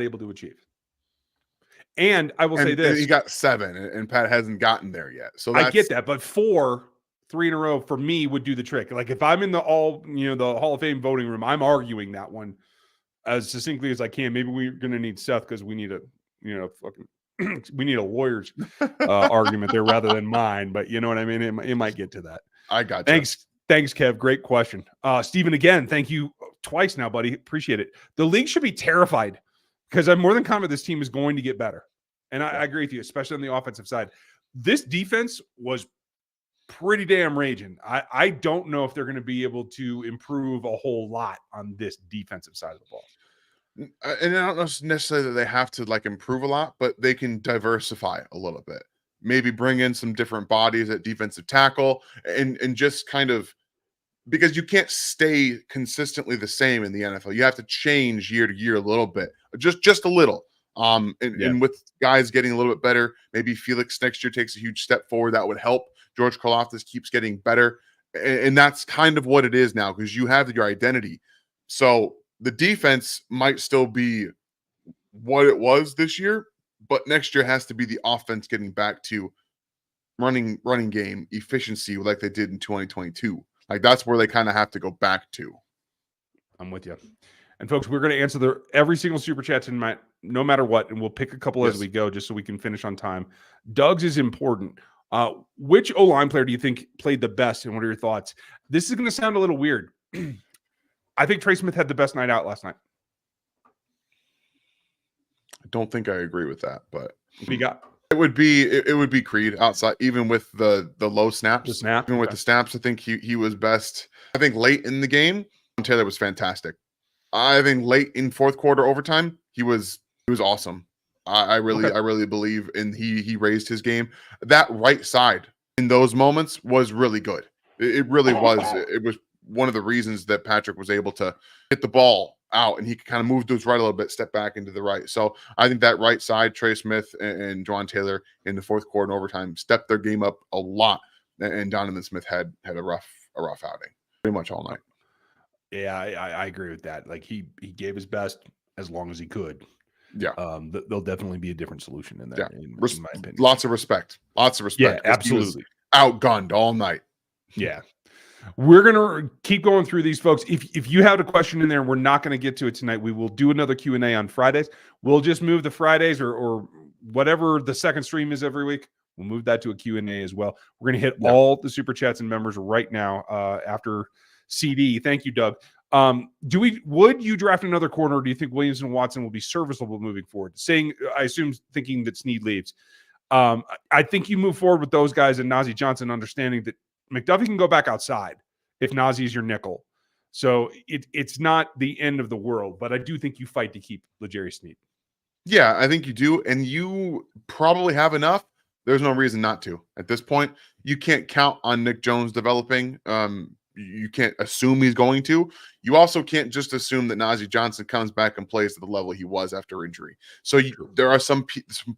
able to achieve. And I will say And this. he got 7, and Pat hasn't gotten there yet. So I get that, but 3 in a row for me would do the trick. Like if I'm in the Hall of Fame voting room, I'm arguing that one as succinctly as I can. Maybe we're going to need Seth because we need we need a lawyer's argument there rather than mine. But you know what I mean? It might get to that. I got you. Thanks, Kev. Great question. Steven, again, thank you twice now, buddy. Appreciate it. The league should be terrified because I'm more than confident this team is going to get better. And I agree with you, especially on the offensive side. This defense was pretty damn raging. I don't know if they're going to be able to improve a whole lot on this defensive side of the ball. And I don't know necessarily that they have to like improve a lot, but they can diversify a little bit. Maybe bring in some different bodies at defensive tackle and just kind of, because you can't stay consistently the same in the NFL. You have to change year to year a little bit, just a little. And with guys getting a little bit better, maybe Felix next year takes a huge step forward. That would help. George Karlaftis keeps getting better. And that's kind of what it is now because you have your identity. So the defense might still be what it was this year, but next year has to be the offense getting back to running game efficiency like they did in 2022. Like that's where they kind of have to go back to. I'm with you. And folks, we're going to answer every single super chat tonight, no matter what, and we'll pick a couple as we go, just so we can finish on time. Doug's is important. Which O-line player do you think played the best, and what are your thoughts? This is going to sound a little weird. I think Trey Smith had the best night out last night. I don't think I agree with that, but what do you got? It would be Creed outside, even with the low snaps. With the snaps, I think he was best. I think late in the game, Taylor was fantastic. I think late in fourth quarter overtime, he was awesome. I really believe in he raised his game. That right side in those moments was really good. It really was. It was one of the reasons that Patrick was able to get the ball out and he could kind of move to his right a little bit, step back into the right. So I think that right side, Trey Smith and Juwan Taylor in the fourth quarter and overtime stepped their game up a lot. And Donovan Smith had a rough outing pretty much all night. Yeah, I agree with that. Like he gave his best as long as he could. Yeah. There'll definitely be a different solution in there, in my opinion. Lots of respect. Yeah, absolutely. Outgunned all night. Yeah. We're going to keep going through these, folks. If you have a question in there and we're not going to get to it tonight, we will do another Q&A on Fridays. We'll just move the Fridays or whatever the second stream is every week. We'll move that to a Q&A as well. We're going to hit all the super chats and members right now after CD. Thank you, Doug. Would you draft another corner, or do you think Williams and Watson will be serviceable moving forward? Thinking that Snead leaves. I think you move forward with those guys and Najee Johnson, understanding that McDuffie can go back outside if Najee is your nickel. So it's not the end of the world, but I do think you fight to keep L'Jarius Snead. Yeah, I think you do, and you probably have enough. There's no reason not to. At this point, you can't count on Nick Jones developing. You can't assume he's going to. You also can't just assume that Najee Johnson comes back and plays to the level he was after injury. So there are some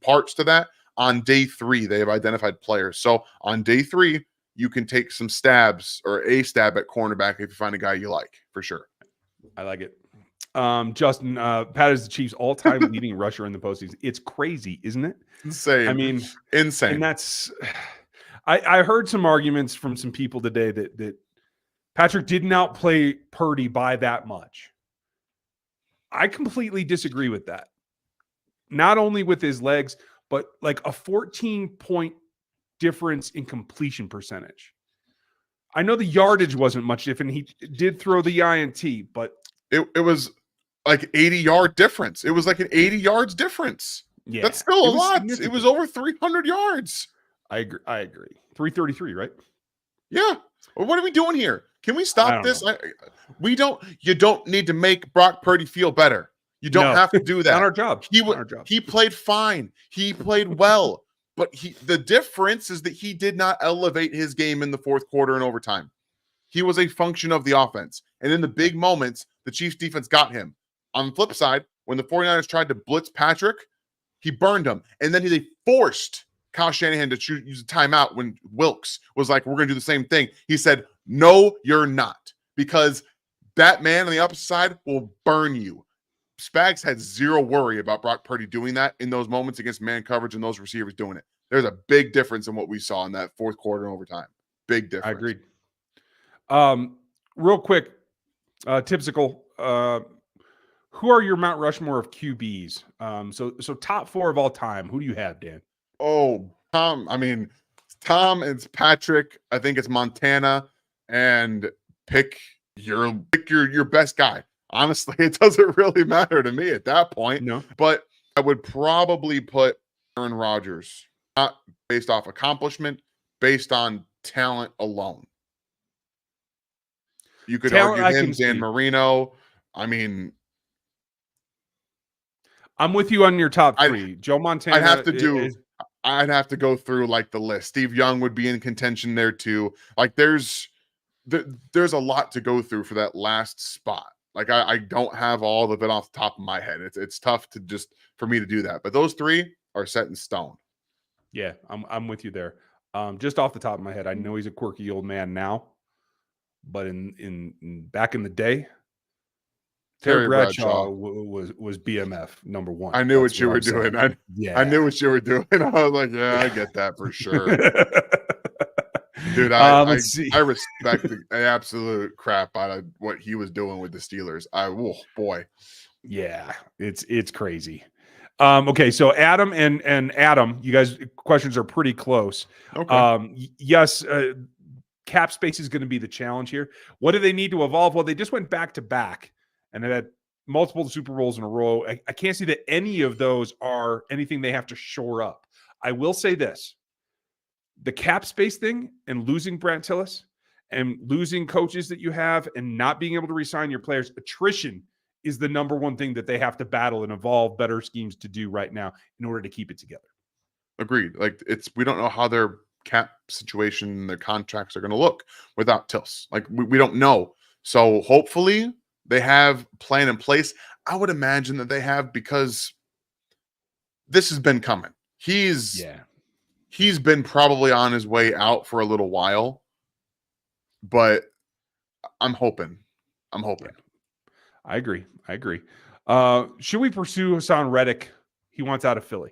parts to that. On day 3, they have identified players. So on day 3, you can take some stabs or a stab at cornerback if you find a guy you like, for sure. I like it. Justin, Pat is the Chiefs' all-time leading rusher in the postseason. It's crazy, isn't it? Insane. I mean, insane. And that's I heard some arguments from some people today that Patrick didn't outplay Purdy by that much. I completely disagree with that. Not only with his legs, but like a 14-point difference in completion percentage. I know the yardage wasn't much different. He did throw the INT, but it was like 80-yard difference. It was like an 80 yards difference. Yeah, that's still a lot. It was over 300 yards. I agree. 333, right? Yeah. Well, what are we doing here? Can we stop this? You don't need to make Brock Purdy feel better. You don't have to do that. Not our job. He played fine. He played well. But the difference is that he did not elevate his game in the fourth quarter and overtime. He was a function of the offense. And in the big moments, the Chiefs defense got him. On the flip side, when the 49ers tried to blitz Patrick, he burned him. And then they forced Kyle Shanahan to use a timeout when Wilkes was like, we're going to do the same thing. He said, no, you're not. Because that man on the opposite side will burn you. Spags had zero worry about Brock Purdy doing that in those moments against man coverage and those receivers doing it. There's a big difference in what we saw in that fourth quarter and overtime. Big difference. I agreed. Real quick, Tipsicle, who are your Mount Rushmore of QBs? So top 4 of all time. Who do you have, Dan? Oh, Tom. I mean, Tom, it's Patrick. I think it's Montana, and pick your best guy. Honestly, it doesn't really matter to me at that point. No. But I would probably put Aaron Rodgers, not based off accomplishment, based on talent alone. You could argue him, Dan Marino. I mean, I'm with you on your top 3. Joe Montana. I'd have to go through like the list. Steve Young would be in contention there too. Like there's a lot to go through for that last spot. Like I don't have all of it off the top of my head. It's tough for me to do that. But those 3 are set in stone. Yeah, I'm with you there. Just off the top of my head, I know he's a quirky old man now, but in back in the day, Terry Bradshaw was BMF number 1. I knew what you were doing. I knew what you were doing. I was like, yeah, I get that for sure. Dude, I respect the absolute crap out of what he was doing with the Steelers. Oh boy. Yeah, it's crazy. Okay, so Adam and Adam, you guys questions are pretty close. Okay. Yes, cap space is going to be the challenge here. What do they need to evolve? Well, they just went back to back and they've had multiple Super Bowls in a row. I can't see that any of those are anything they have to shore up. I will say this. The cap space thing and losing Brant Tillis and losing coaches that you have and not being able to re-sign your players, attrition is the number one thing that they have to battle and evolve better schemes to do right now in order to keep it together. Agreed. Like we don't know how their cap situation, their contracts are going to look without Tillis. Like we don't know. So hopefully they have a plan in place. I would imagine that they have, because this has been coming. He's been probably on his way out for a little while, but I'm hoping. Yeah. I agree. Should we pursue Hassan Reddick? He wants out of Philly.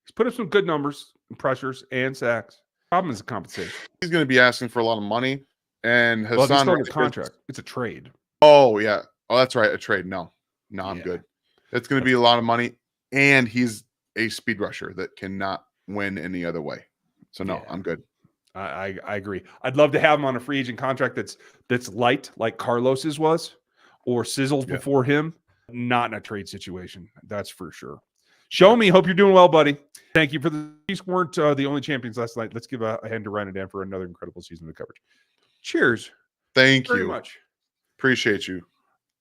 He's put up some good numbers, and pressures, and sacks. Problem is the compensation. He's going to be asking for a lot of money, and Hassan Reddick contract. It's a trade. Oh yeah. Oh, that's right. A trade. No, I'm good. It's going to be a lot of money, and he's a speed rusher that cannot win any other way. So no, I'm good. I agree. I'd love to have him on a free agent contract that's light, like Carlos's was, or sizzles before him. Not in a trade situation. That's for sure. Show me. Hope you're doing well, buddy. Thank you for the Chiefs weren't the only champions last night. Let's give a hand to Ryan and Dan for another incredible season of coverage. Cheers. Thank you very much. Appreciate you.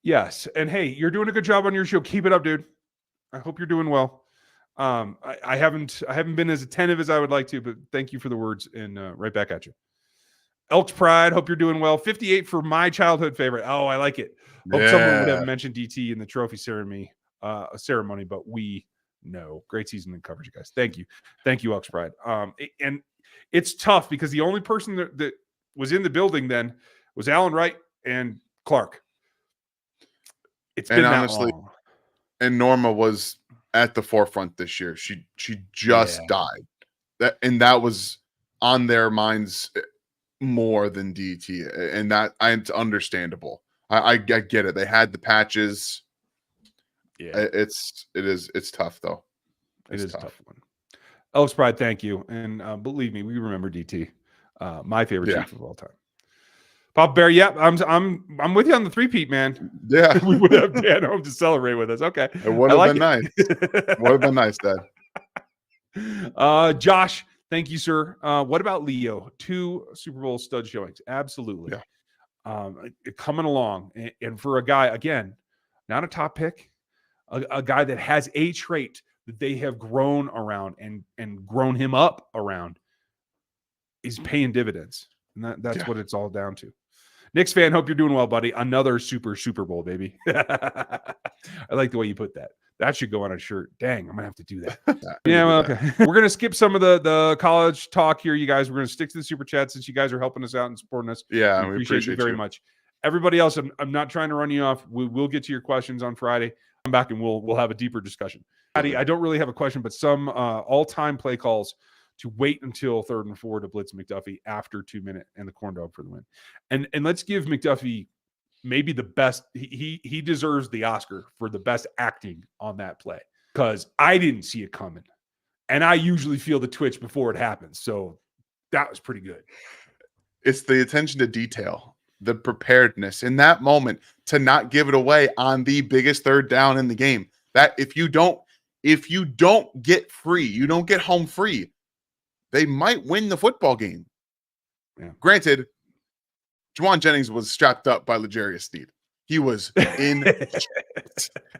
Yes. And hey, you're doing a good job on your show. Keep it up, dude. I hope you're doing well. I haven't been as attentive as I would like to, but thank you for the words, and right back at you. Elks Pride, hope you're doing well. 58 for my childhood favorite. Oh, I like it. Hope someone would have mentioned DT in the trophy ceremony, but we know. Great season and coverage, guys. Thank you, Elks Pride. And it's tough because the only person that was in the building then was Alan Wright and Clark. It's been honestly that long. And Norma was at the forefront this year. She just died. That was on their minds more than DT, and it's understandable. I get it. They had the patches. Yeah, it's tough though. It's a tough one. Elks Pride, thank you, and believe me, we remember DT, my favorite Chief of all time. Pop Bear, I'm with you on the three-peat, man. Yeah. We would have Dan home to celebrate with us. Okay. It would have been nice. Would have been nice, Dad. Josh, thank you, sir. What about Leo? 2 Super Bowl stud showings. Absolutely. Yeah. Coming along. And for a guy, again, not a top pick, a guy that has a trait that they have grown around and grown him up around is paying dividends. And that's what it's all down to. Knicks fan, hope you're doing well, buddy. Another Super Bowl, baby. I like the way you put that. That should go on a shirt. Dang, I'm going to have to do that. Okay. We're going to skip some of the college talk here, you guys. We're going to stick to the Super Chat since you guys are helping us out and supporting us. Yeah, we appreciate you very much. Everybody else, I'm not trying to run you off. We will get to your questions on Friday. Come back and we'll have a deeper discussion. Patty, I don't really have a question, but some all-time play calls to wait until 3rd and 4 to blitz McDuffie after 2 minute and the corn dog for the win. And let's give McDuffie maybe the best. He deserves the Oscar for the best acting on that play because I didn't see it coming. And I usually feel the twitch before it happens. So that was pretty good. It's the attention to detail, the preparedness in that moment to not give it away on the biggest 3rd down in the game. That if you don't get free, you don't get home free, they might win the football game. Yeah. Granted, Juwan Jennings was strapped up by L'Jarius Sneed. He was in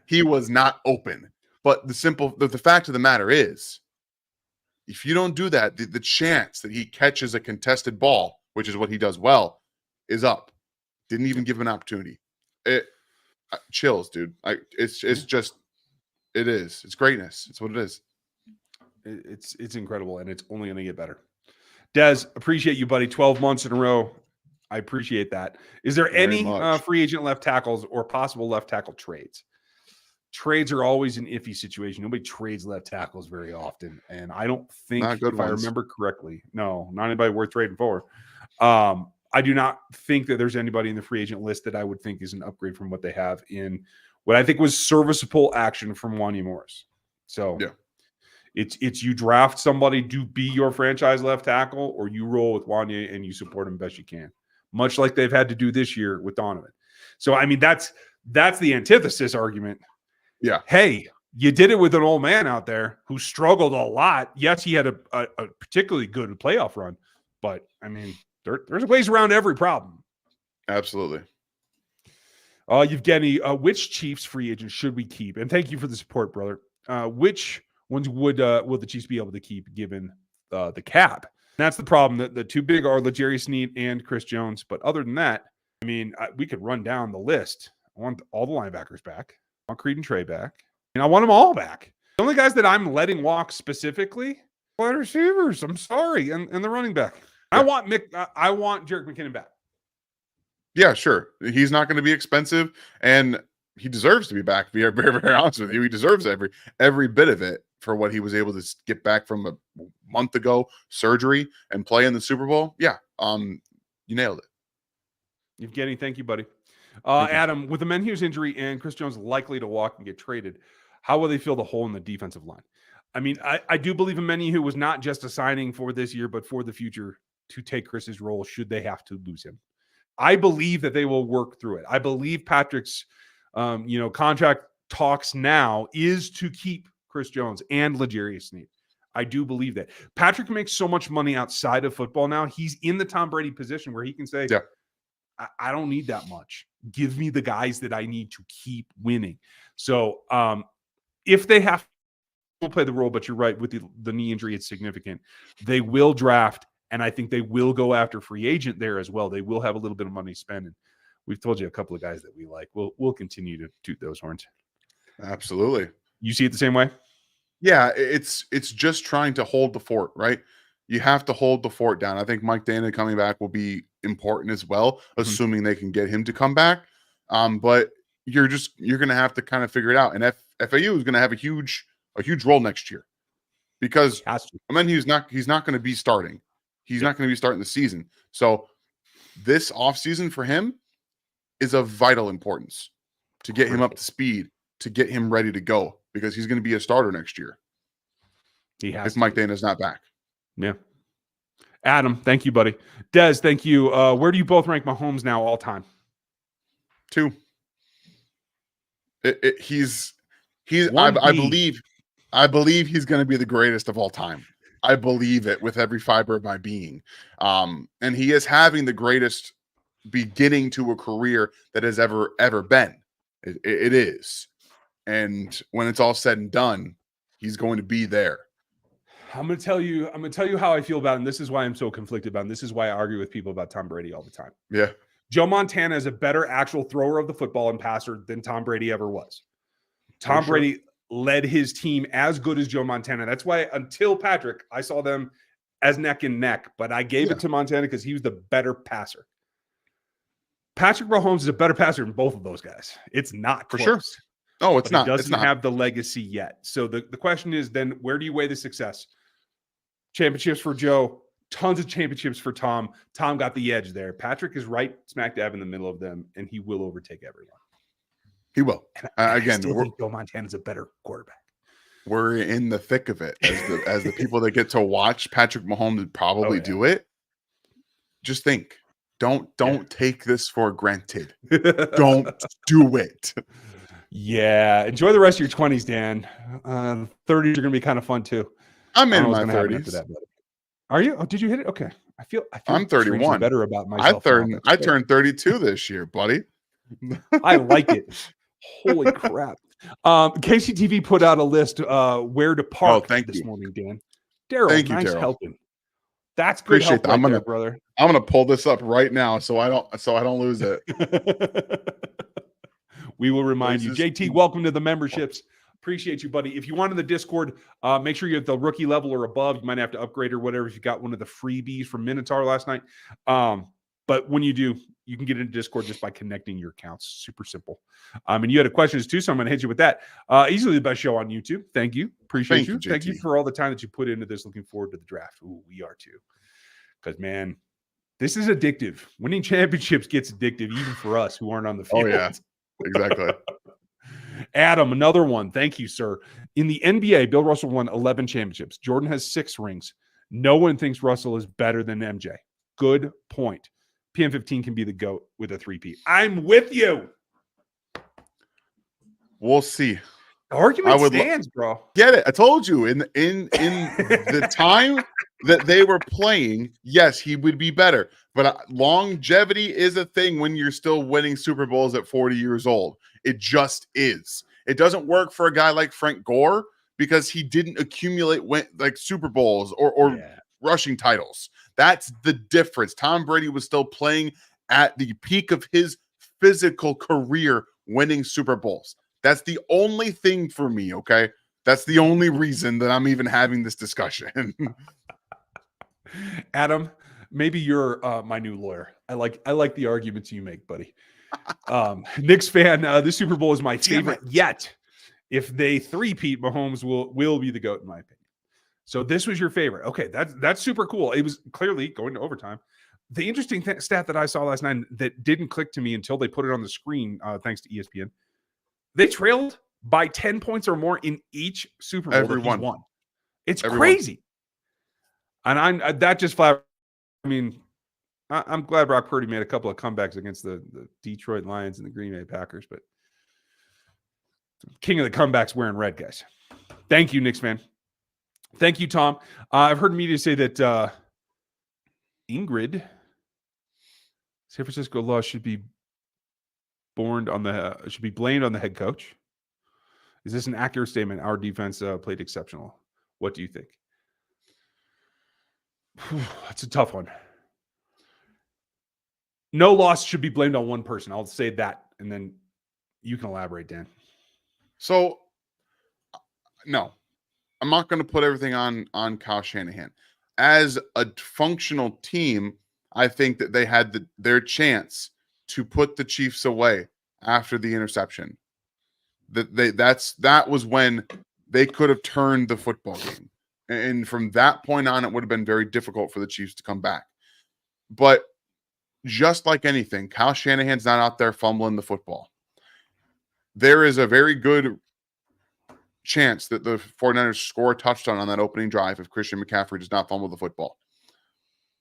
he was not open. But the fact of the matter is, if you don't do that, the chance that he catches a contested ball, which is what he does well, is up. Didn't even give him an opportunity. Chills, dude. It's just it is. It's greatness. It's what it is. It's incredible, and it's only going to get better. Des, appreciate you, buddy. 12 months in a row. I appreciate that. Is there any free agent left tackles or possible left tackle trades? Trades are always an iffy situation. Nobody trades left tackles very often, and I don't think, if I remember correctly, no, not anybody worth trading for. I do not think that there's anybody in the free agent list that I would think is an upgrade from what they have in what I think was serviceable action from Wanya Morris. So yeah, it's you draft somebody to be your franchise left tackle, or you roll with Wanya and you support him best you can, much like they've had to do this year with Donovan. So I mean that's the antithesis argument. Yeah. Hey, you did it with an old man out there who struggled a lot. Yes, he had a particularly good playoff run, but I mean, there's ways around every problem. Absolutely. Evgeny, which Chiefs free agents should we keep? And thank you for the support, brother. Which ones will the Chiefs be able to keep given the cap? And that's the problem. The two big are L'Jarius Sneed and Chris Jones. But other than that, I mean, we could run down the list. I want all the linebackers back. I want Creed and Trey back. And I want them all back. The only guys that I'm letting walk specifically, wide receivers. I'm sorry, and the running back. Yeah. I want Jerick McKinnon back. Yeah, sure. He's not going to be expensive, and he deserves to be back. To be very, very honest with you, he deserves every bit of it for what he was able to get back from a month ago surgery and play in the Super Bowl. Yeah, you nailed it. Evgeny, thank you, buddy. Adam, with the Menhughes injury and Chris Jones likely to walk and get traded, how will they fill the hole in the defensive line? I mean, I do believe Menhughes was not just a signing for this year, but for the future to take Chris's role should they have to lose him. I believe that they will work through it. I believe Patrick's, contract talks now is to keep Chris Jones and L'Jarius Sneed. I do believe that. Patrick makes so much money outside of football now. He's in the Tom Brady position where he can say, I don't need that much. Give me the guys that I need to keep winning. So if they have to play the role, but you're right, with the knee injury, it's significant. They will draft, and I think they will go after free agent there as well. They will have a little bit of money spending. We've told you a couple of guys that we like. We'll continue to toot those horns. Absolutely. You see it the same way? Yeah, it's just trying to hold the fort, right? You have to hold the fort down. I think Mike Dana coming back will be important as well, assuming they can get him to come back. But you're going to have to kind of figure it out. And FAU is going to have a huge role next year because he's not going to be starting. He's not going to be starting the season. So this offseason for him is of vital importance to get him up to speed, to get him ready to go, because he's going to be a starter next year. If Mike Dana's not back. Yeah. Adam, thank you, buddy. Des, thank you. Where do you both rank Mahomes now all time? 2. I believe he's going to be the greatest of all time. I believe it with every fiber of my being. And he is having the greatest beginning to a career that has ever been. It is. And when it's all said and done, he's going to be there. I'm going to tell you how I feel about it. And this is why I'm so conflicted about it. And this is why I argue with people about Tom Brady all the time. Yeah. Joe Montana is a better actual thrower of the football and passer than Tom Brady ever was. Tom Brady led his team as good as Joe Montana. That's why until Patrick, I saw them as neck and neck, but I gave it to Montana because he was the better passer. Patrick Mahomes is a better passer than both of those guys. It's not For close. sure. No, it's but not. He It's doesn't not. have the legacy yet. So the question is then, where do you weigh the success? Championships for Joe, tons of championships for Tom. Tom got the edge there. Patrick is right smack dab in the middle of them, and he will overtake everyone. He will. I Again, still think Joe Montana's a better quarterback. We're in the thick of it as the people that get to watch Patrick Mahomes probably do it. Just think, don't take this for granted. Don't do it. Yeah, enjoy the rest of your 20s, Dan. 30s are going to be kind of fun too. I'm in my 30s. That, are you? Oh, did you hit it? Okay. I feel I'm 31. Better about myself. I turned 32 this year, buddy. I like it. Holy crap. KCTV put out a list where to park this morning, Dan. Daryl, nice helping. That's good. Appreciate help that. Brother. I'm gonna pull this up right now so I don't lose it. We will remind you. JT, welcome to the memberships. Appreciate you, buddy. If you want in the Discord, make sure you're at the rookie level or above. You might have to upgrade or whatever if you got one of the freebies from Minotaur last night. But when you do, you can get into Discord just by connecting your accounts. Super simple. And you had a questions too, so I'm going to hit you with that. Easily the best show on YouTube. Thank you. Appreciate you. Thank you for all the time that you put into this. Looking forward to the draft. Ooh, we are too. Because, man, this is addictive. Winning championships gets addictive even for us who aren't on the field. Oh, yeah. Exactly. Adam, another one. Thank you, sir. In the NBA, Bill Russell won 11 championships. Jordan has 6 rings. No one thinks Russell is better than MJ. Good point. PM15 can be the GOAT with a 3P. I'm with you. We'll see. The argument stands, bro. Get it. I told you in the time that they were playing, yes, he would be better. But longevity is a thing when you're still winning Super Bowls at 40 years old. It just is. It doesn't work for a guy like Frank Gore because he didn't accumulate like Super Bowls or rushing titles. That's the difference. Tom Brady was still playing at the peak of his physical career, winning Super Bowls. That's the only thing for me, okay? That's the only reason that I'm even having this discussion. Adam, maybe you're my new lawyer. I like the arguments you make, buddy. Knicks fan, this Super Bowl is my favorite yet. If they three-peat, Mahomes will be the GOAT in my opinion. So this was your favorite. Okay, that's super cool. It was clearly going to overtime. The interesting stat that I saw last night that didn't click to me until they put it on the screen, thanks to ESPN, they trailed by 10 points or more in each Super Bowl that he's won. It's crazy. And that just flat. I mean, I'm glad Brock Purdy made a couple of comebacks against the Detroit Lions and the Green Bay Packers, but king of the comebacks wearing red, guys. Thank you, Knicks fan. Thank you, Tom. I've heard media say that Ingrid, San Francisco loss should be blamed on the head coach. Is this an accurate statement? Our defense played exceptional. What do you think? That's a tough one. No loss should be blamed on one person. I'll say that, and then you can elaborate, Dan. So, no, I'm not going to put everything on Kyle Shanahan. As a functional team, I think that they had their chance to put the Chiefs away after the interception. That was when they could have turned the football game. And from that point on, it would have been very difficult for the Chiefs to come back. But just like anything, Kyle Shanahan's not out there fumbling the football. There is a very good chance that the 49ers score a touchdown on that opening drive if Christian McCaffrey does not fumble the football.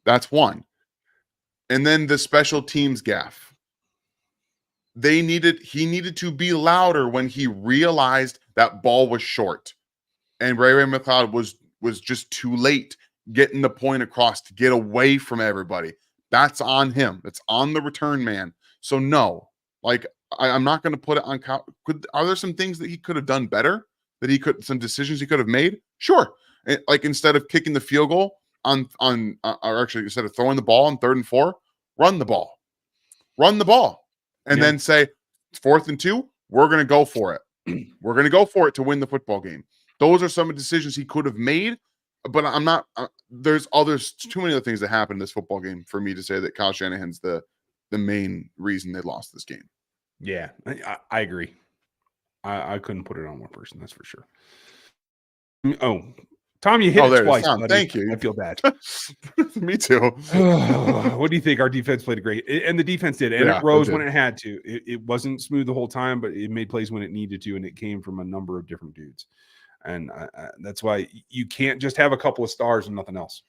That's one. And then the special teams gaffe. He needed to be louder when he realized that ball was short. And Ray McLeod was just too late getting the point across to get away from everybody. That's on him. That's on the return man. So no, like I'm not going to put it on. Are there some things that he could have done better? Some decisions he could have made? Sure. Like instead of kicking the field goal or actually instead of throwing the ball on 3rd and 4, run the ball, and then say 4th and 2. We're going to go for it. We're going to go for it to win the football game. Those are some of the decisions he could have made. But I'm not. There's too many other things that happen in this football game for me to say that Kyle Shanahan's the the main reason they lost this game. Yeah, I agree. I couldn't put it on one person, that's for sure. Oh, Tom, you hit it There it is. twice, Tom, buddy. thank you. I feel bad. Me too. What do you think? Our defense played great, and the defense did, and Yeah, it rose it when did. it had to. It wasn't smooth the whole time, but it made plays when it needed to, and it came from a number of different dudes. And that's why you can't just have a couple of stars and nothing else.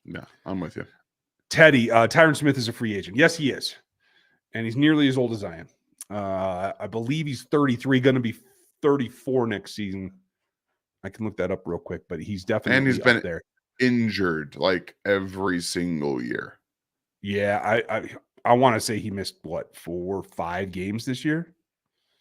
Yeah, I'm with you. Teddy, Tyron Smith is a free agent. Yes, he is. And he's nearly as old as I am. I believe he's 33, going to be 34 next season. I can look that up real quick, but he's definitely And he's been up there. injured like every single year. Yeah, I want to say he missed, what, 4 or 5 games this year?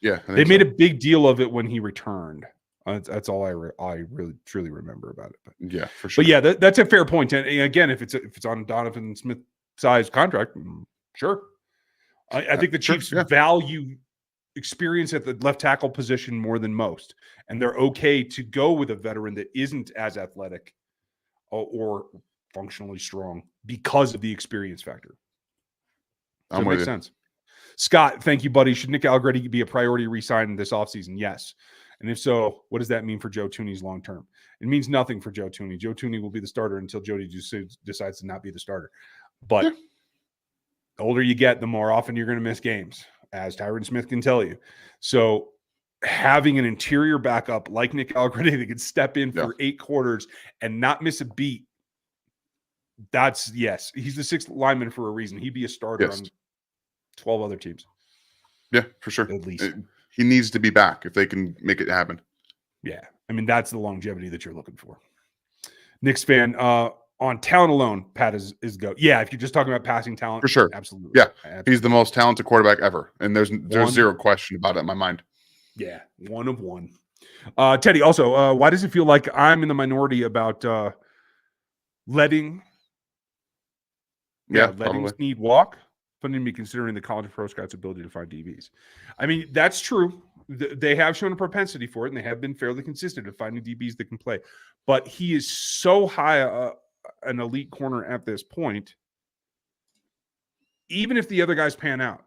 Yeah. They made a big deal of it when he returned. That's all I really truly remember about it. But yeah, for sure. But yeah, that's a fair point. And again, if it's on Donovan Smith size contract, sure. I think the Chiefs value experience at the left tackle position more than most, and they're okay to go with a veteran that isn't as athletic or functionally strong because of the experience factor. So it makes sense. Scott, thank you, buddy. Should Nick Allegretti be a priority re-sign this offseason? Yes. And if so, what does that mean for Joe Thuney's long term? It means nothing for Joe Thuney. Joe Thuney will be the starter until Jody decides to not be the starter. But the older you get, the more often you're going to miss games, as Tyron Smith can tell you. So having an interior backup like Nick Allegretti that can step in for 8 quarters and not miss a beat, yes. He's the 6th lineman for a reason. He'd be a starter on 12 other teams. Yeah, for sure. At least. He needs to be back if they can make it happen. Yeah. I mean, that's the longevity that you're looking for. Knicks fan, on talent alone, Pat is go. Yeah, if you're just talking about passing talent, for sure. Absolutely. Yeah. Absolutely. He's the most talented quarterback ever. And there's zero question about it in my mind. Yeah. One of one. Teddy, also, why does it feel like I'm in the minority about letting Snead walk? Funny to me considering the college pro scouts' ability to find DBs. I mean, that's true. They have shown a propensity for it, and they have been fairly consistent at finding DBs that can play. But he is so high an elite corner at this point. Even if the other guys pan out,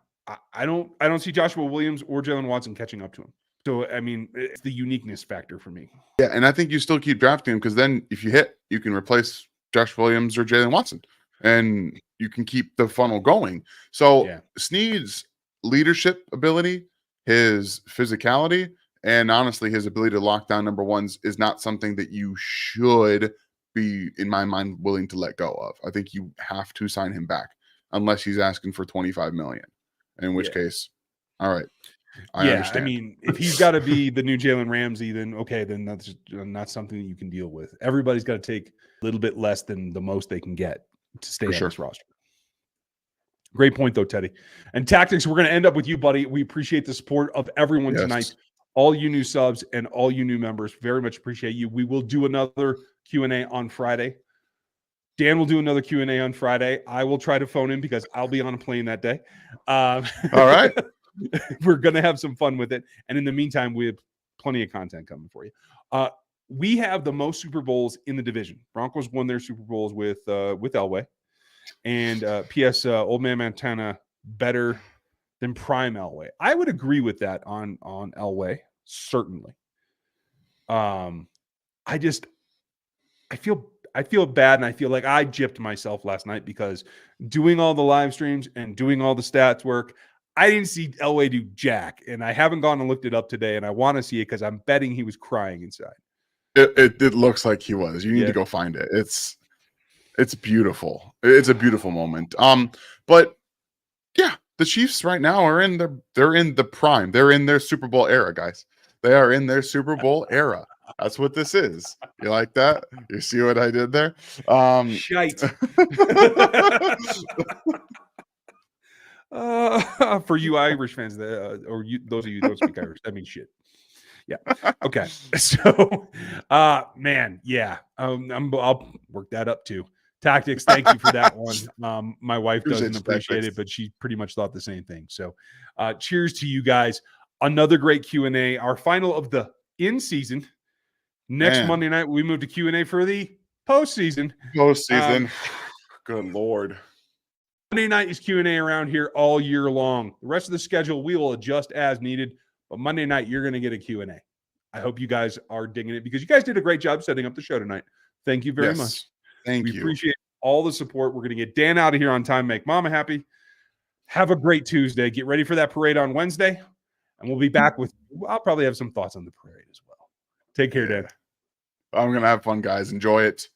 I don't see Joshua Williams or Jalen Watson catching up to him. So, I mean, it's the uniqueness factor for me. Yeah, and I think you still keep drafting him because then if you hit, you can replace Josh Williams or Jalen Watson. And you can keep the funnel going. So Snead's leadership ability, his physicality, and honestly, his ability to lock down number ones is not something that you should be, in my mind, willing to let go of. I think you have to sign him back unless he's asking for $25 million, in which case, all right. I understand. I mean, if he's got to be the new Jalen Ramsey, then okay, then that's not something that you can deal with. Everybody's got to take a little bit less than the most they can get to stay on this roster. Great point, though, Teddy. And Tactics, we're going to end up with you, buddy. We appreciate the support of everyone tonight. All you new subs and all you new members, very much appreciate you. We will do another Q&A on Friday. Dan will do another Q&A on Friday. I will try to phone in because I'll be on a plane that day. All right. We're going to have some fun with it. And in the meantime, we have plenty of content coming for you. We have the most Super Bowls in the division. Broncos won their Super Bowls with Elway. And P.S. Old Man Montana better than Prime Elway. I would agree with that on Elway, certainly. I feel bad, and I feel like I gypped myself last night because doing all the live streams and doing all the stats work, I didn't see Elway do jack, and I haven't gone and looked it up today, and I want to see it because I'm betting he was crying inside. It looks like he was. You need to go find it. It's beautiful. It's a beautiful moment. But yeah, the Chiefs right now are in the prime. They're in their Super Bowl era, guys. They are in their Super Bowl era. That's what this is. You like that? You see what I did there? Shite. For you Irish fans, or those of you who don't speak Irish, that means shit. Yeah. Okay. So, man, yeah. I'll work that up too. Tactics. Thank you for that one. My wife doesn't appreciate it, but she pretty much thought the same thing. So, cheers to you guys. Another great Q&A. Our final of the in season. Next Monday night, we move to Q&A for the postseason. Good Lord. Monday night is Q&A around here all year long. The rest of the schedule, we will adjust as needed. But Monday night, you're going to get a Q&A. I hope you guys are digging it because you guys did a great job setting up the show tonight. Thank you very much. Thank We you. appreciate all the support. We're going to get Dan out of here on time, make Mama happy. Have a great Tuesday. Get ready for that parade on Wednesday. And we'll be back with, I'll probably have some thoughts on the parade as well. Take care, Dan. I'm going to have fun, guys. Enjoy it.